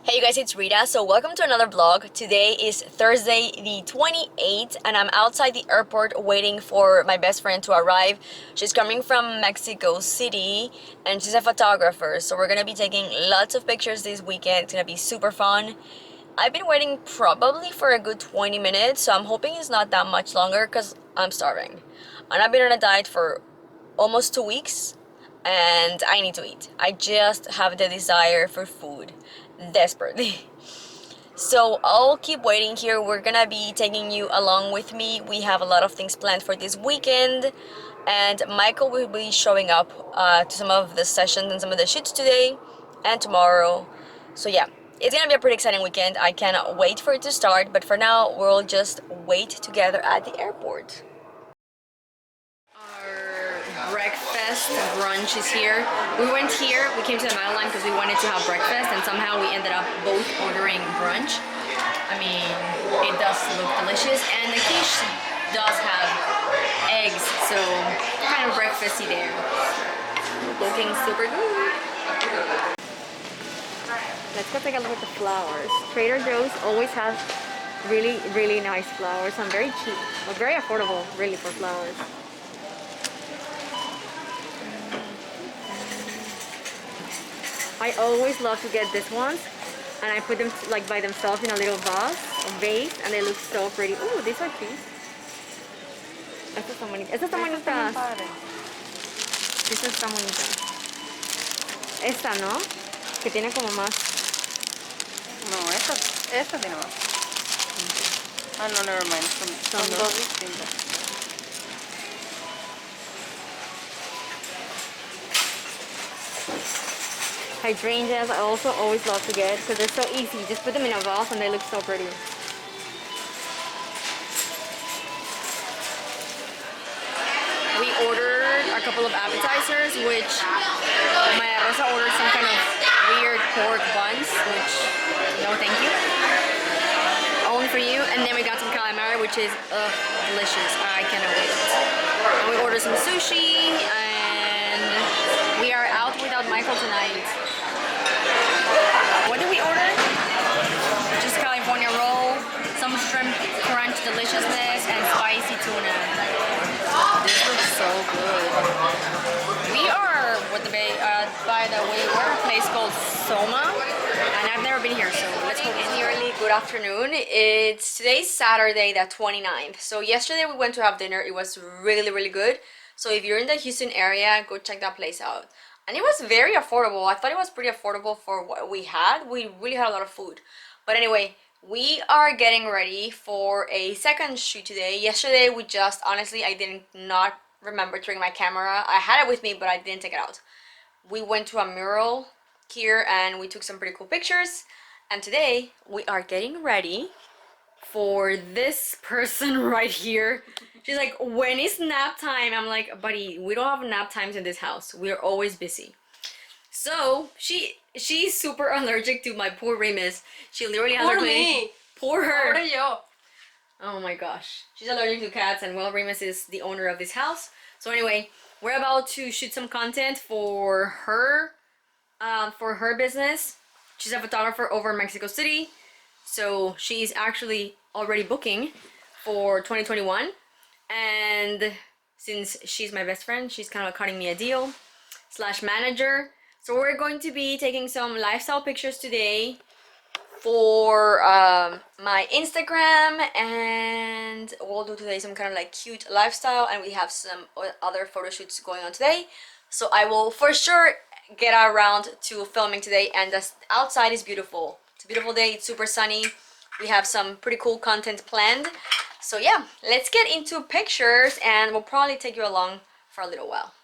Hey you guys, it's Rita. So welcome to another vlog. Today is Thursday the 28th and I'm outside the airport waiting for my best friend to arrive. She's coming from Mexico City and she's a photographer. So we're gonna be taking lots of pictures this weekend. It's gonna be super fun. I've been waiting probably for a good 20 minutes, so I'm hoping it's not that much longer because I'm starving. And I've been on a diet for almost 2 weeks and I need to eat. I just have the desire for food desperately. So I'll keep waiting here. We're gonna be taking you along with me. We have a lot of things planned for this weekend, and Michael will be showing up to some of the sessions and some of the shoots today and tomorrow. So yeah, it's gonna be a pretty exciting weekend. I cannot wait for it to start, but for now we'll just wait together at the airport. Our breakfast brunch is here. We went here, we came to the Madeline because we wanted to have breakfast and somehow we ended up both ordering brunch. I mean, it does look delicious and the quiche does have eggs, so kind of breakfasty there. Looking super good. Let's go take a look at the flowers. Trader Joe's always has really nice flowers and very cheap, but very affordable really for flowers. I always love to get these ones and I put them like by themselves in a little vase and they look so pretty. Ooh, these are cute. Estas están bonitas. Estas están bonitas. Estas están bonitas. Esta, ¿no? Que tiene como más. No, esta tiene más. Ah, no, never mind. Son dos distintas. Hydrangeas I also always love to get because they're so easy. Just put them in a vase and they look so pretty. We ordered a couple of appetizers, which my Rosa ordered some kind of weird pork buns, which no thank you. Only for you. And then we got some calamari, which is delicious. I cannot wait. And we ordered some sushi and we are out without Michael tonight. What did we order? Just California roll, some shrimp crunch deliciousness, and spicy tuna. This looks so good. We are by the way, we're at a place called Soma, and I've never been here, so let's go. It's nearly good afternoon. Today's Saturday, the 29th. So yesterday we went to have dinner. It was really good. So if you're in the Houston area, go check that place out. And it was very affordable. I thought it was pretty affordable for what we had. We really had a lot of food. But anyway, we are getting ready for a second shoot today. Yesterday we just, honestly, I did not remember to bring my camera. I had it with me, but I didn't take it out. We went to a mural here and we took some pretty cool pictures. And today we are getting ready for this person right here. She's like, when is nap time? I'm like, buddy, we don't have nap times in this house. We're always busy. So she's super allergic to my poor Remus. She literally has Poor me. Poor her. Poor yo. Oh my gosh. She's allergic to cats and well, Remus is the owner of this house. So anyway, we're about to shoot some content for her business. She's a photographer over in Mexico City. So she's actually already booking for 2021. And since she's my best friend, she's kind of cutting me a deal / manager. So we're going to be taking some lifestyle pictures today for my Instagram, and we'll do today some kind of like cute lifestyle, and we have some other photo shoots going on today. So I will for sure get around to filming today, and the outside is beautiful. It's a beautiful day. It's super sunny. We have some pretty cool content planned. So yeah, let's get into pictures and we'll probably take you along for a little while.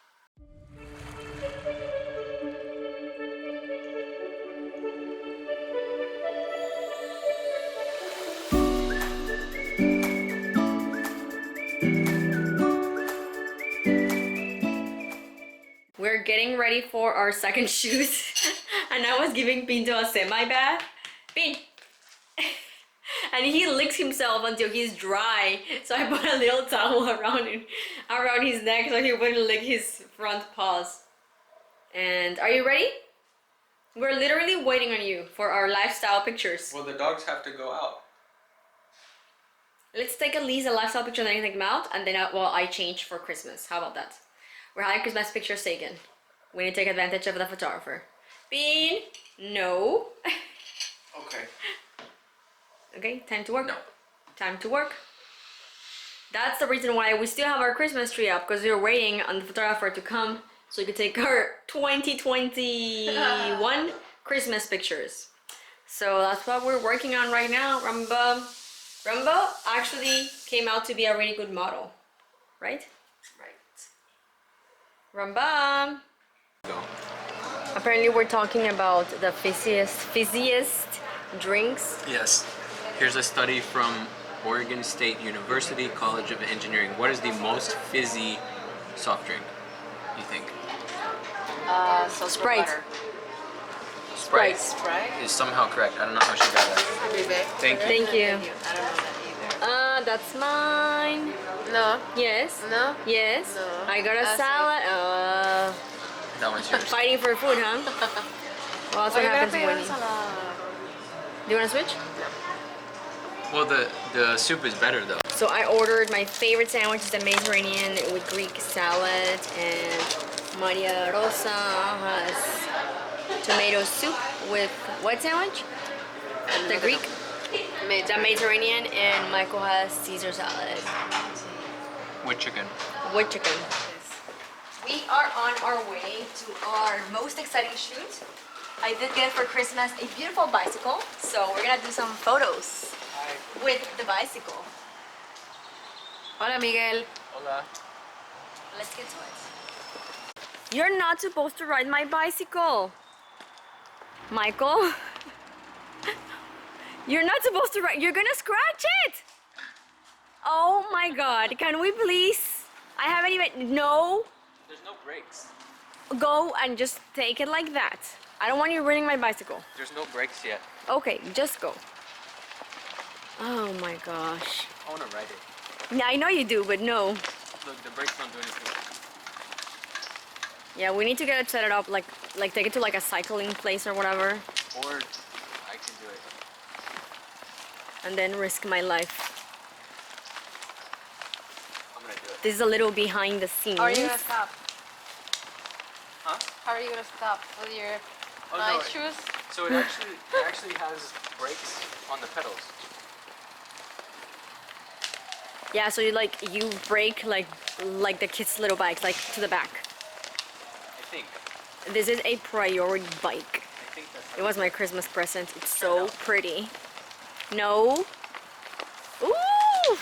We're getting ready for our second shoot and I was giving Pinto a semi-bath. Pin! And he licks himself until he's dry. So I put a little towel around his neck so he wouldn't lick his front paws. And are you ready? We're literally waiting on you for our lifestyle pictures. Well, the dogs have to go out. Let's take at least a lifestyle picture, then you take them out, and then I change for Christmas. How about that? We're having Christmas pictures taken. We need to take advantage of the photographer. Bean, no. Okay. Okay, time to work. No. Time to work. That's the reason why we still have our Christmas tree up, because we were waiting on the photographer to come so we could take our 2021 Christmas pictures. So that's what we're working on right now. Rumba actually came out to be a really good model, right? Right. Rumba. Apparently we're talking about the fizziest drinks. Yes. Here's a study from Oregon State University College of Engineering. What is the most fizzy soft drink, you think? Sprite. Sprite Sprite? is somehow correct. I don't know how she got that. Thank you. Thank you. I don't know that That's mine. either. No. Yes. No? Yes. No. I got a That's salad. That one's yours. Fighting for food, huh? Well, that's what happens when you... Do you want to switch? Well, the soup is better though. So I ordered my favorite sandwich, is the Mediterranean with Greek salad, and Maria Rosa has tomato soup with what sandwich? The Greek? The Mediterranean, and Michael has Caesar salad With chicken. with chicken. We are on our way to our most exciting shoot. I did get for Christmas a beautiful bicycle, so we're gonna do some photos with the bicycle. Hola, Miguel. Hola. Let's get to it. You're not supposed to ride my bicycle, Michael. You're not supposed to ride. You're gonna scratch it. Oh my God! Can we please? I haven't even. No. There's no brakes. Go and just take it like that. I don't want you ruining my bicycle. There's no brakes yet. Okay, just go. Oh my gosh. I want to ride it. Yeah, I know you do, but no. Look, the brakes don't do anything. Yeah, we need to get it set up like take it to like a cycling place or whatever, Or I can do it. and then risk my life. I'm gonna do it. This is a little behind the scenes. How are you gonna stop? Huh? How are you gonna stop with your Oh, nice no, shoes? So it actually has brakes on the pedals. Yeah, so you brake like the kids' little bikes, like to the back. I think. This is a priority bike. I think that's how It was my Christmas present. It's so pretty. No. Ooh!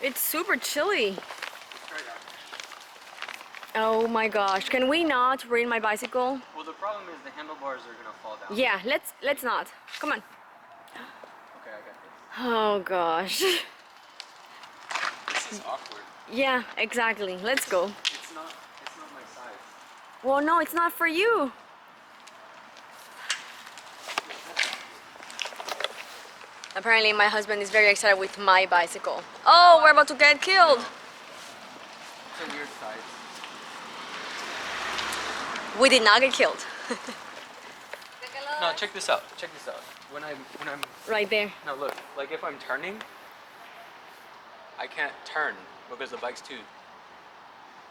It's super chilly. Try it out. Oh my gosh. Can we not ride my bicycle? Well, the problem is the handlebars are gonna fall down. Yeah, let's not. Come on. Okay, I got this. Oh gosh. This is awkward. Yeah, exactly. Let's go. It's not my size. Well, no, it's not for you. Apparently my husband is very excited with my bicycle. Oh, we're about to get killed. It's a weird size. We did not get killed. No, check this out. Check this out. When I'm Right there. no, look. Like if I'm turning, I can't turn because the bike's too.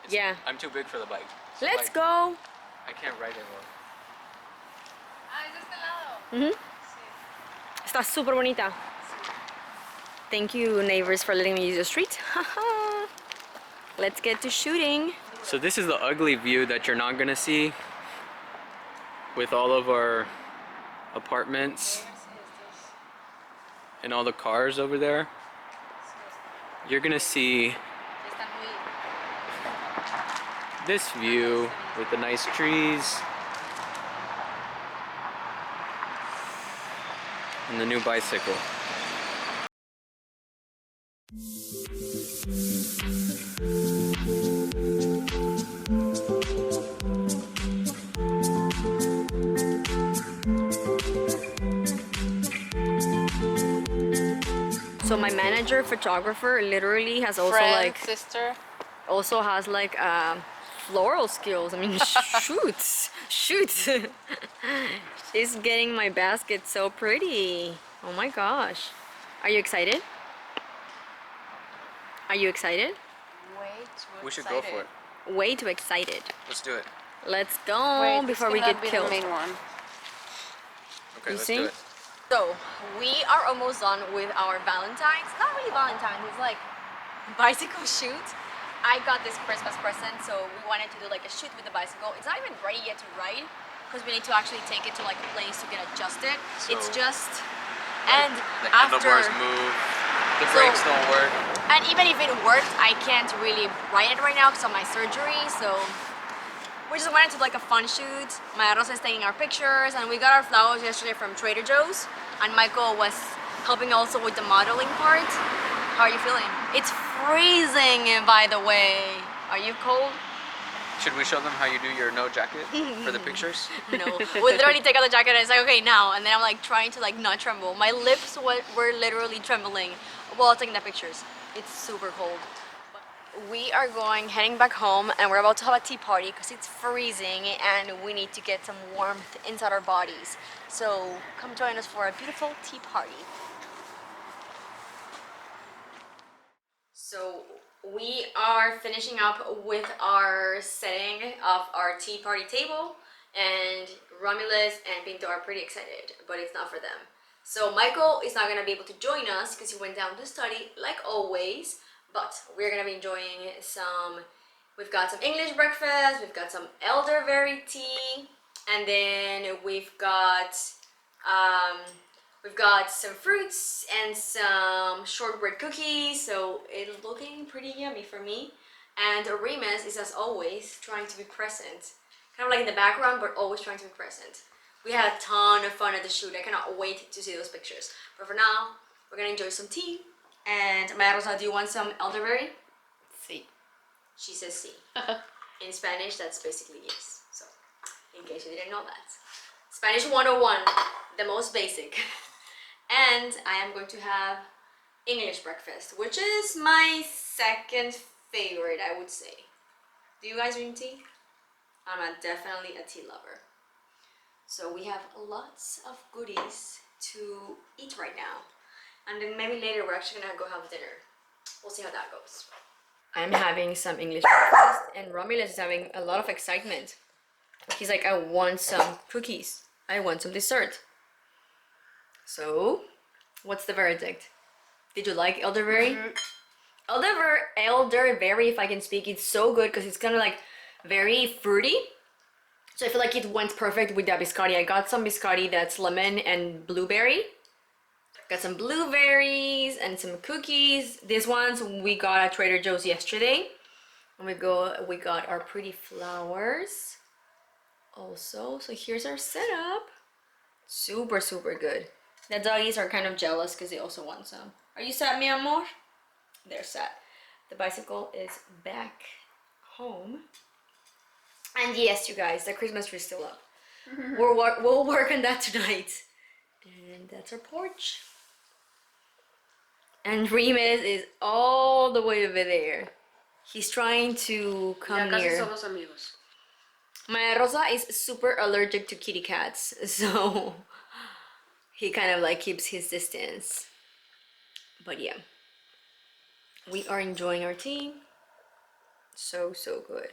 Yeah. I'm too big for the bike. So, Let's like, go. I can't ride it well. Está súper bonita. Thank you, neighbors, for letting me use the street. Let's get to shooting. So this is the ugly view that you're not gonna see with all of our apartments and all the cars over there. You're gonna see this view with the nice trees and the new bicycle. So my manager, photographer, literally has also Friend, sister. also has like floral skills. I mean, shoots. Shoot! She's getting my basket so pretty. Oh my gosh. Are you excited? Are you excited? Way too We should go for it. Way too excited. Let's do it. Let's go Wait, before this we cannot get be killed. the main one. Okay, You let's see? do it. So, we are almost done with our Valentine's. Not really Valentine's, it's like bicycle shoot. I got this Christmas present, so we wanted to do like a shoot with the bicycle. It's not even ready yet to ride, because we need to actually take it to like a place to get adjusted. It's So, just, and The after, handlebars move, the So- brakes don't work. and even if it worked, I can't really ride it right now because of my surgery, so we just wanted to do like a fun shoot. My Rosa is taking our pictures, and we got our flowers yesterday from Trader Joe's, and Michael was helping also with the modeling part. How are you feeling? It's freezing, by the way. Are you cold? Should we show them how you do your no jacket for the pictures? No. We literally take out the jacket and it's like, okay, now. And then I'm like trying to like not tremble. My lips were literally trembling while taking the pictures. It's super cold. We are heading back home, and we're about to have a tea party because it's freezing and we need to get some warmth inside our bodies. So come join us for a beautiful tea party. So we are finishing up with our setting of our tea party table, and Romulus and Pinto are pretty excited, but it's not for them. So Michael is not going to be able to join us because he went down to study like always, but we're going to be enjoying we've got some English breakfast, we've got some elderberry tea, and then we've got some fruits and some shortbread cookies, so it's looking pretty yummy for me. And Remus is, as always, trying to be present. Kind of like in the background, but always trying to be present. We had a ton of fun at the shoot. I cannot wait to see those pictures. But for now, we're gonna enjoy some tea. And Maria Rosa, do you want some elderberry? Sí. She says sí. In Spanish, that's basically yes. So, in case you didn't know that. Spanish 101, the most basic. And I am going to have English breakfast, which is my second favorite, I would say. Do you guys drink tea? I'm definitely a tea lover. So we have lots of goodies to eat right now. And then maybe later we're actually gonna go have dinner. We'll see how that goes. I'm having some English breakfast, and Romulus is having a lot of excitement. He's like, I want some cookies. I want some dessert. So, what's the verdict? Did you like elderberry? Elderberry, if I can speak, it's so good because it's kind of like very fruity. So I feel like it went perfect with the biscotti. I got some biscotti that's lemon and blueberry. Got some blueberries and some cookies. These ones we got at Trader Joe's yesterday. And we got our pretty flowers also. So here's our setup. Super, super good. The doggies are kind of jealous because they also want some. Are you sad, mi amor? They're sad. The bicycle is back home. And yes, you guys, the Christmas tree is still up. We'll work on that tonight. And that's our porch. And Remus is all the way over there. He's trying to come Ya casi near. somos amigos. My Rosa is super allergic to kitty cats, so he kind of like keeps his distance. But yeah, we are enjoying our tea. So, so good.